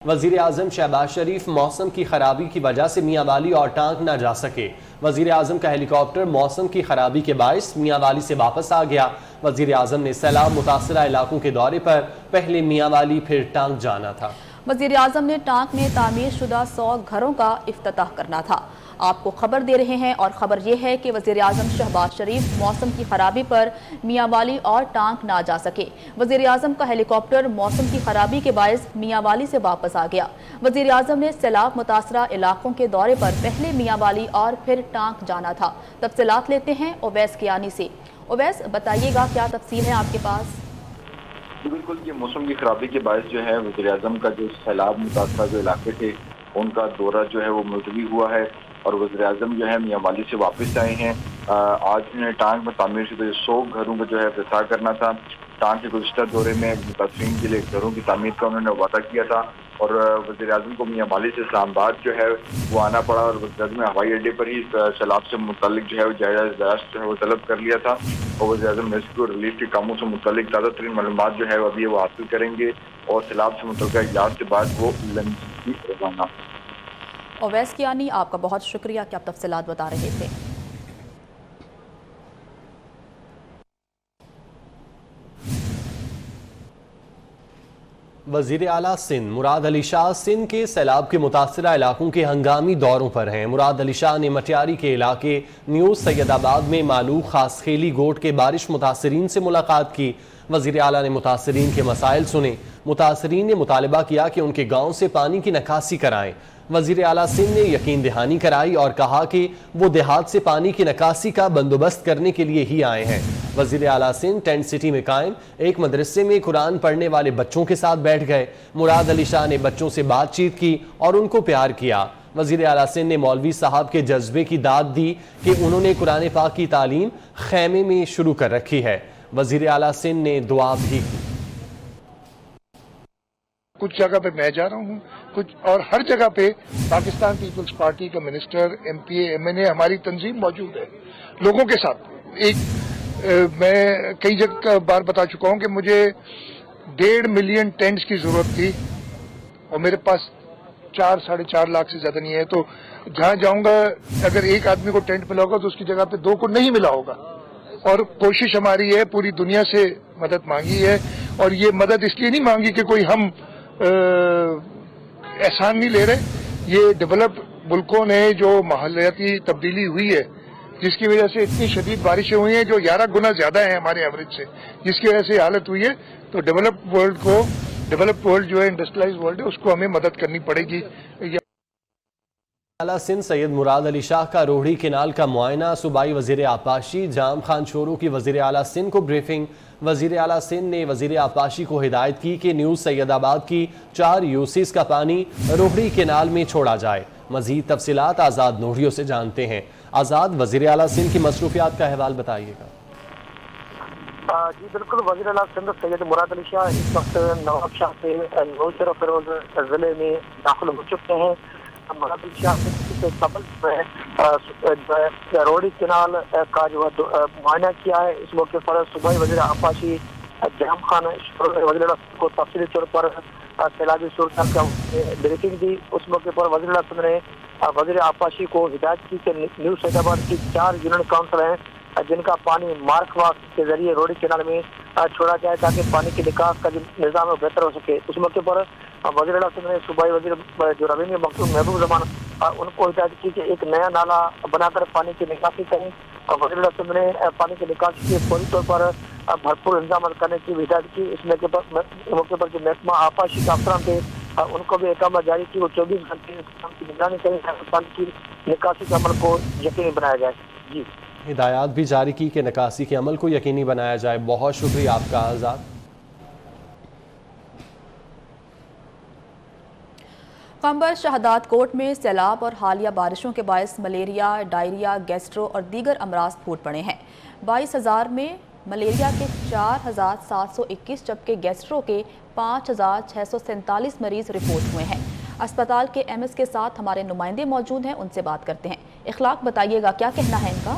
وزیر اعظم شہباز شریف موسم کی خرابی کی وجہ سے میاں والی اور ٹانک نہ جا سکے۔ وزیر اعظم کا ہیلی کاپٹر موسم کی خرابی کے باعث میاں والی سے واپس آ گیا۔ وزیر اعظم نے سیلاب متاثرہ علاقوں کے دورے پر پہلے میاں والی پھر ٹانک جانا تھا۔ وزیر اعظم نے ٹانک میں تعمیر شدہ 100 گھروں کا افتتاح کرنا تھا۔ آپ کو خبر دے رہے ہیں اور خبر یہ ہے کہ وزیر اعظم شہباز شریف موسم کی خرابی پر میاں والی اور ٹانک نہ جا سکے۔ وزیر اعظم کا ہیلی کاپٹر موسم کی خرابی کے باعث میاں والی سے واپس آ گیا۔ وزیر اعظم نے سیلاب متاثرہ علاقوں کے دورے پر پہلے میاں والی اور پھر ٹانک جانا تھا۔ تفصیلات لیتے ہیں اویس کیانی سے۔ اویس، بتائیے گا کیا تفصیل ہے آپ کے پاس؟ بالکل، یہ موسم کی خرابی کے باعث جو ہے وزیر اعظم کا جو سیلاب متاثرہ جو علاقے تھے ان کا دورہ جو ہے وہ ملتوی ہوا ہے اور وزیر اعظم جو ہے میاں والی سے واپس آئے ہیں۔ آج انہیں ٹانک میں تعمیر شدہ 100 گھروں کا جو ہے افتتاح کرنا تھا۔ ٹانک کے گزشتہ دورے میں متاثرین کے لیے گھروں کی تعمیر کا انہوں نے وعدہ کیا تھا اور وزیر اعظم کو میاں والی سے اسلام آباد جو ہے وہ آنا پڑا اور وزیر اعظم نے ہوائی اڈے پر ہی سیلاب سے متعلق جو ہے جائزہ اجلاس جو ہے وہ طلب کر لیا تھا اور وزیر اعظم ریسکیو اور ریلیف کے کاموں سے متعلق تازہ ترین معلومات جو ہے وہ ابھی وہ حاصل کریں گے اور سیلاب سے متعلقہ اجلاس کے بعد وہ لندن کی روانہ۔ اویس کیانی، آپ کا بہت شکریہ کہ آپ تفصیلات بتا رہے تھے۔ وزیر اعلیٰ سندھ مراد علی شاہ سندھ کے سیلاب کے متاثرہ علاقوں کے ہنگامی دوروں پر ہیں۔ مراد علی شاہ نے مٹیاری کے علاقے نیو سید آباد میں معلوق خاص خیلی گوٹ کے بارش متاثرین سے ملاقات کی۔ وزیر اعلیٰ نے متاثرین کے مسائل سنے۔ متاثرین نے مطالبہ کیا کہ ان کے گاؤں سے پانی کی نکاسی کرائیں۔ وزیر اعلیٰ سندھ نے یقین دہانی کرائی اور کہا کہ وہ دیہات سے پانی کی نکاسی کا بندوبست کرنے کے لیے ہی آئے ہیں۔ وزیر اعلیٰ سندھ ٹینٹ سٹی میں قائم ایک مدرسے میں قرآن پڑھنے والے بچوں کے ساتھ بیٹھ گئے۔ مراد علی شاہ نے بچوں سے بات چیت کی اور ان کو پیار کیا۔ وزیر اعلیٰ سندھ نے مولوی صاحب کے جذبے کی داد دی کہ انہوں نے قرآن پاک کی تعلیم خیمے میں شروع کر رکھی ہے۔ وزیر اعلیٰ سندھ نے دعا بھی کی۔ کچھ جگہ پہ میں جا رہا ہوں اور ہر جگہ پہ پاکستان پیپلز پارٹی کا منسٹر، ایم پی اے، ایم این اے، ہماری تنظیم موجود ہے لوگوں کے ساتھ۔ میں کئی جگہ بار بتا چکا ہوں کہ مجھے 1.5 ملین ٹینٹس کی ضرورت تھی اور میرے پاس 4-4.5 لاکھ سے زیادہ نہیں ہے، تو جہاں جاؤں گا اگر ایک آدمی کو ٹینٹ ملا ہوگا تو اس کی جگہ پہ 2 کو نہیں ملا ہوگا۔ اور کوشش ہماری ہے، پوری دنیا سے مدد مانگی ہے اور یہ مدد اس لیے نہیں مانگی کہ کوئی ہم احسان نہیں لے رہے۔ یہ ڈیولپ ملکوں نے جو ماحولیاتی تبدیلی ہوئی ہے جس کی وجہ سے اتنی شدید بارشیں ہوئی ہیں جو 11 گنا زیادہ ہیں ہمارے ایوریج سے، جس کی وجہ سے حالت ہوئی ہے، تو ڈیولپ ورلڈ جو ہے انڈسٹریلائز ورلڈ ہے اس کو ہمیں مدد کرنی پڑے گی۔ اعلیٰ سندھ سید مراد علی شاہ کا روہڑی کینال کا معائنہ۔ صوبائی وزیر آبپاشی جام خان چورو کی وزیر اعلیٰ سندھ کو بریفنگ۔ وزیر اعلیٰ سندھ نے وزیر آبپاشی کو ہدایت کی کہ نیو سید آباد کی 4 یوسیز کا پانی روہڑی کینال میں چھوڑا جائے۔ مزید تفصیلات آزاد نوریوں سے جانتے ہیں۔ آزاد، وزیر اعلیٰ سندھ کی مصروفیات کا احوال بتائیے گا۔ جی بالکل، وزیر اعلیٰ سندھ سید مراد علی شاہ اس وقت نواب شاہ سے نوشہر و فیروز ضلع میں داخل ہو چکے ہیں۔ مراد علی شاہ نے سبل جو ہے روہڑی کینال کا جو ہے معائنہ کیا ہے۔ اس موقع پر صوبائی وزیر آبپاشی جام خان وزیر اعلیٰ کو تفصیلی طور پر سیلابی صورتحال کا بریفنگ دی۔ اس موقع پر وزیر اعلیٰ نے وزیر آبپاشی کو ہدایت کی کہ نیو سید آباد کی 4 یونٹ کاؤنسل ہیں جن کا پانی مارک واک کے ذریعے روہڑی کینال میں چھوڑا جائے تاکہ پانی کی نکاس کا جو نظام ہے بہتر ہو سکے۔ اس موقع پر وزیر اعلیٰ نے صوبائی وزیر جو ریونیو مخصوص محبوب زمان ان کو ہدایت کی کہ ایک نیا نالا بنا کر پانی کی نکاسی کریں اور وزیر اعلیٰ نے پانی کی نکاسی کے فوری طور پر بھرپور انتظامات کرنے کی ہدایت کی۔ اس موقع پر جو محکمہ آبپاشی کے افسران تھے ان کو بھی احکامات جاری کی وہ 24 گھنٹے کی نگرانی کریں پانی کی نکاسی کے عمل کو یقینی بنایا جائے۔ جی، ہدایات بھی جاری کی کہ نکاسی کے عمل کو یقینی بنایا جائے۔ بہت شکریہ آپ کا آزاد۔ خنبر شہداد کوٹ میں سیلاب اور حالیہ بارشوں کے باعث ملیریا، ڈائریا، گیسٹرو اور دیگر امراض پھوٹ پڑے ہیں۔ 22,000 میں ملیریا کے 4,721 جبکہ گیسٹرو کے 5,647 مریض رپورٹ ہوئے ہیں۔ اسپتال کے ایم ایس کے ساتھ ہمارے نمائندے موجود ہیں، ان سے بات کرتے ہیں۔ اخلاق، بتائیے گا کیا کہنا ہے ان کا؟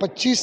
25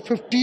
50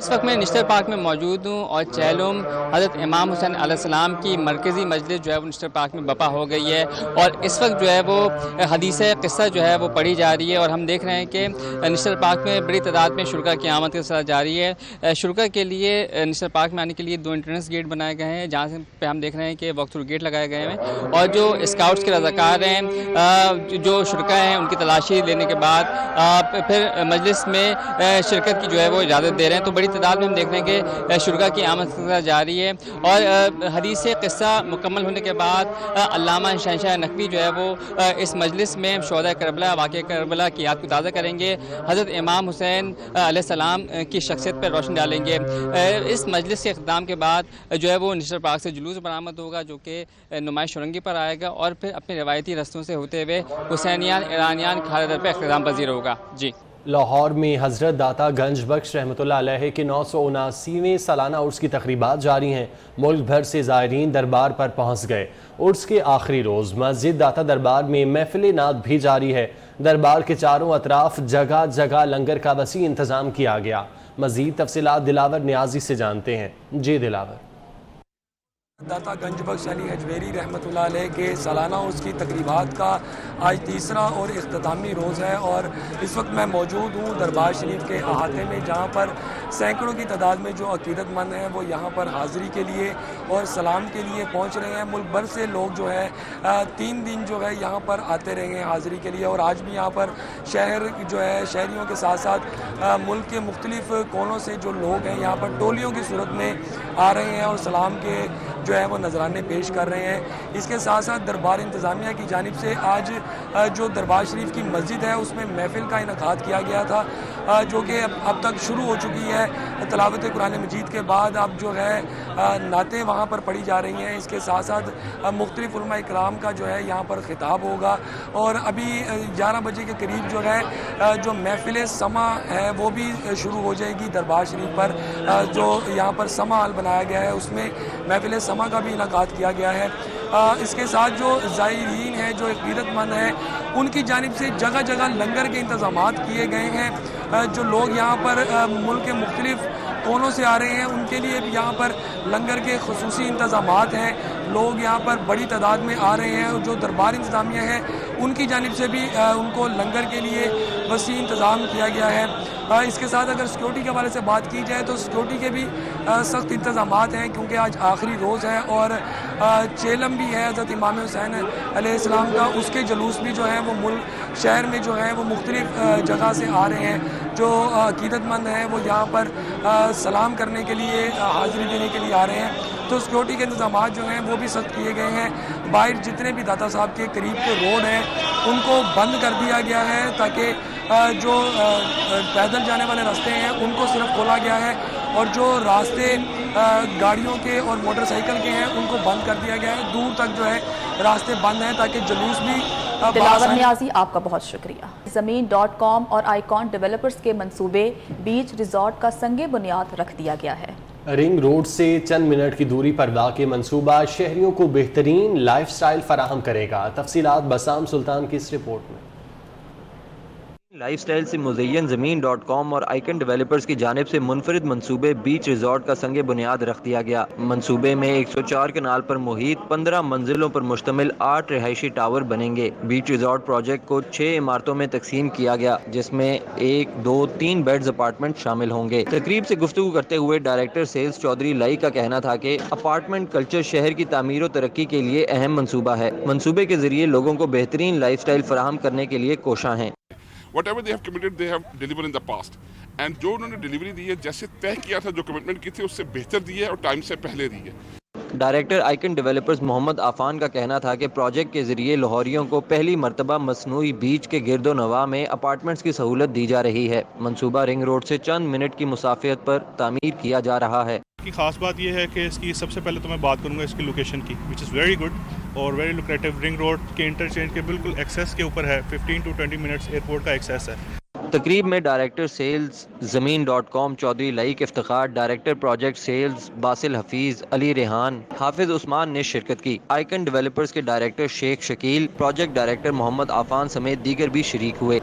اس وقت میں نشتر پارک میں موجود ہوں اور چہلم حضرت امام حسین علیہ السلام کی مرکزی مجلس جو ہے وہ نشتر پارک میں برپا ہو گئی ہے اور اس وقت جو ہے وہ حدیث قصہ جو ہے وہ پڑھی جا رہی ہے اور ہم دیکھ رہے ہیں کہ نشتر پارک میں بڑی تعداد میں شرکاء کی آمد کا سلسلہ جاری ہے. شرکاء کے لیے نشتر پارک میں آنے کے لیے 2 انٹرنس گیٹ بنائے گئے ہیں جہاں سے پہ ہم دیکھ رہے ہیں کہ واک تھرو گیٹ لگائے گئے ہیں اور جو اسکاؤٹس کے رضاکار ہیں جو شرکاء ہیں ان کی تلاشی لینے کے بعد پھر مجلس میں شرکت کی جو ہے وہ اجازت دے رہے ہیں. تو بڑی تعداد میں ہم دیکھ رہے ہیں کہ شرکاء کی آمد جاری ہے اور حدیث قصہ مکمل ہونے کے بعد علامہ شہنشاہ نقوی جو ہے وہ اس مجلس میں شہداء کربلا واقعہ کربلا کی یاد کو تازہ کریں گے, حضرت امام حسین علیہ السلام کی شخصیت پر روشنی ڈالیں گے. اس مجلس کے اختتام کے بعد جو ہے وہ نشتر پارک سے جلوس برآمد ہوگا جو کہ نمائش شرنگی پر آئے گا اور پھر اپنے روایتی رستوں سے ہوتے ہوئے حسینیان ایرانیان کھارے در پہ اختتام پذیر ہوگا. جی لاہور میں حضرت داتا گنج بخش رحمۃ اللہ علیہ کے 979ویں سالانہ عرس کی تقریبات جاری ہیں. ملک بھر سے زائرین دربار پر پہنچ گئے. عرس کے آخری روز مسجد داتا دربار میں محفل نعت بھی جاری ہے. دربار کے چاروں اطراف جگہ جگہ لنگر کا وسیع انتظام کیا گیا. مزید تفصیلات دلاور نیازی سے جانتے ہیں. جی دلاور. داتا گنج بخش علی حجویری رحمۃ اللہ علیہ کے سالانہ عرس کی تقریبات کا آج تیسرا اور اختتامی روز ہے اور اس وقت میں موجود ہوں دربار شریف کے احاطے میں جہاں پر سینکڑوں کی تعداد میں جو عقیدت مند ہیں وہ یہاں پر حاضری کے لیے اور سلام کے لیے پہنچ رہے ہیں. ملک بھر سے لوگ جو ہے 3 دن جو ہے یہاں پر آتے رہے ہیں حاضری کے لیے اور آج بھی یہاں پر شہر جو ہے شہریوں کے ساتھ ساتھ ملک کے مختلف کونوں سے جو لوگ ہیں یہاں پر ٹولیوں کی صورت میں آ رہے ہیں اور سلام کے جو ہے وہ نذرانے پیش کر رہے ہیں. اس کے ساتھ ساتھ دربار انتظامیہ کی جانب سے آج جو دربار شریف کی مسجد ہے اس میں محفل کا انعقاد کیا گیا تھا جو کہ اب تک شروع ہو چکی ہے. تلاوت قرآن مجید کے بعد اب جو ہے نعتیں وہاں پر پڑھی جا رہی ہیں. اس کے ساتھ ساتھ مختلف علماء اکرام کا جو ہے یہاں پر خطاب ہوگا اور ابھی 11 بجے کے قریب جو ہے جو محفل سما ہے وہ بھی شروع ہو جائے گی. دربار شریف پر جو یہاں پر سما ہال بنایا گیا ہے اس میں محفل سما کا بھی انعقاد کیا گیا ہے. اس کے ساتھ جو زائرین ہیں جو عقیدت مند ہیں ان کی جانب سے جگہ جگہ لنگر کے انتظامات کیے گئے ہیں. جو لوگ یہاں پر ملک کے مختلف کونوں سے آ رہے ہیں ان کے لیے بھی یہاں پر لنگر کے خصوصی انتظامات ہیں. لوگ یہاں پر بڑی تعداد میں آ رہے ہیں اور جو دربار انتظامیہ ہے ان کی جانب سے بھی ان کو لنگر کے لیے وسیع انتظام کیا گیا ہے. اس کے ساتھ اگر سیکورٹی کے حوالے سے بات کی جائے تو سیکورٹی کے بھی سخت انتظامات ہیں کیونکہ آج آخری روز ہے اور چیلم بھی ہے حضرت امام حسین علیہ السلام کا. اس کے جلوس بھی جو ہے وہ ملک شہر میں جو ہے وہ مختلف جگہ سے آ رہے ہیں. جو عقیدت مند ہیں وہ یہاں پر سلام کرنے کے لیے حاضری دینے کے لیے آ رہے ہیں. تو سیکورٹی کے انتظامات جو ہیں وہ بھی سخت کیے گئے ہیں. باہر جتنے بھی داتا صاحب کے قریب کے روڈ ہیں ان کو بند کر دیا گیا ہے تاکہ جو پیدل جانے والے راستے ہیں ان کو صرف کھولا گیا ہے اور جو راستے گاڑیوں کے اور موٹر سائیکل کے ہیں ان کو بند کر دیا گیا ہے. دور تک جو ہے راستے بند ہیں تاکہ جلوس بھی. دلاور نیازی آپ کا بہت شکریہ. زمین.com اور آئیکن ڈیولپرز کے منصوبے بیچ ریزورٹ کا سنگ بنیاد رکھ دیا گیا ہے. رنگ روڈ سے چند منٹ کی دوری پر واقع منصوبہ شہریوں کو بہترین لائف سٹائل فراہم کرے گا. تفصیلات بسام سلطان کی اس رپورٹ میں. لائف سٹائل سے مزین زمین.com اور آئیکن ڈیولپرز کی جانب سے منفرد منصوبے بیچ ریزورٹ کا سنگ بنیاد رکھ دیا گیا. منصوبے میں 104 کنال پر محیط 15 منزلوں پر مشتمل 8 رہائشی ٹاور بنیں گے. بیچ ریزورٹ پروجیکٹ کو 6 عمارتوں میں تقسیم کیا گیا جس میں 1, 2, 3 بیڈز اپارٹمنٹ شامل ہوں گے. تقریب سے گفتگو کرتے ہوئے ڈائریکٹر سیلز چودھری لائی کا کہنا تھا کہ اپارٹمنٹ کلچر شہر کی تعمیر و ترقی کے لیے اہم منصوبہ ہے. منصوبے کے ذریعے لوگوں کو بہترین لائف سٹائل فراہم کرنے کے لیے کوشاں ہیں. Whatever they have committed, they have delivered in the past. And جو انہوں نے ڈیلیوری دی ہے جیسے طے کیا تھا جو کمٹمنٹ کی تھی اس سے بہتر دی ہے اور ٹائم سے پہلے دی ہے. ڈائریکٹر آئیکن ڈیولپرز محمد عفان کا کہنا تھا کہ پروجیکٹ کے ذریعے لاہوریوں کو پہلی مرتبہ مصنوعی بیچ کے گرد و نواح میں اپارٹمنٹس کی سہولت دی جا رہی ہے. منصوبہ رنگ روڈ سے چند منٹ کی مسافت پر تعمیر کیا جا رہا ہے. کی خاص بات یہ ہے کہ اس کی سب سے پہلے تو میں بات کروں گا اس کی لوکیشن کی وچ از ویری گڈ اور ویری لوکریٹو. رنگ روڈ کے انٹرچینج کے بالکل ایکسیس کے اوپر ہے. 15 to 20 منٹس ایئرپورٹ کا ایکسیس ہے. تقریب میں ڈائریکٹر سیلز زمین.com Chaudhry Laiq Iftikhar, director project sales Basil Hafeez, Ali Rehan, Hafiz Usman نے شرکت کی. آئیکن ڈیولپرز کے ڈائریکٹر شیخ شکیل، پروجیکٹ ڈائریکٹر محمد عفان سمیت دیگر بھی شریک ہوئے.